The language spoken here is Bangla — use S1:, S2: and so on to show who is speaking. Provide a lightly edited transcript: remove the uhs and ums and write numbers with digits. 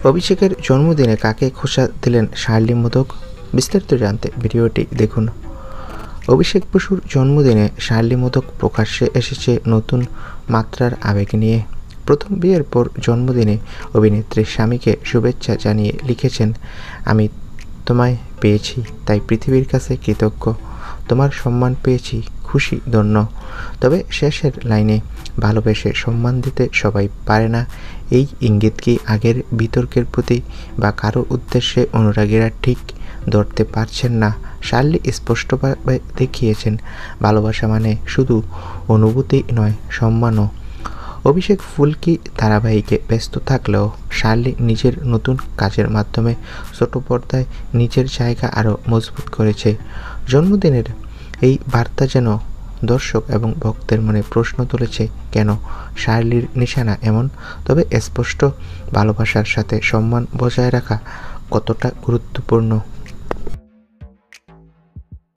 S1: অভিষেকের জন্মদিনে কাকে খোঁচা দিলেন শার্লি মোদক? বিস্তারিত জানতে ভিডিওটি দেখুন। অভিষেক বসুর জন্মদিনে শার্লি মোদক প্রকাশ্যে এসেছে নতুন মাত্রার আবেগ নিয়ে। প্রথম বিয়ের পর জন্মদিনে অভিনেত্রী স্বামীকে শুভেচ্ছা জানিয়ে লিখেছেন, আমি তোমায় পেয়েছি তাই পৃথিবীর কাছে কৃতজ্ঞ, তোমার সম্মান পেয়েছি, খুশি, ধন্য। তবে শেষের লাইনে ভালোবেসে সম্মান দিতে সবাই পারে না, এই ইঙ্গিত কি আগের বিতর্কের প্রতি বা কারো উদ্দেশ্যে অনুরাগীরা ঠিক ধরতে পারছেন না? শার্লি স্পষ্টভাবে দেখিয়েছেন, ভালোবাসা মানে শুধু অনুভূতি নয়, সম্মানও। অভিষেক ফুলকি ধারাবাহিকে ব্যস্ত থাকলেও শার্লি নিজের নতুন কাজের মাধ্যমে ছোট পর্দায় নিজের জায়গা আরও মজবুত করেছে। জন্মদিনের এই বার্তা যেন দর্শক এবং ভক্তের মনে প্রশ্ন তুলেছে, কেন শার্লির নিশানা এমন? তবে স্পষ্ট, ভালোবাসার সাথে সম্মান বজায় রাখা কতটা গুরুত্বপূর্ণ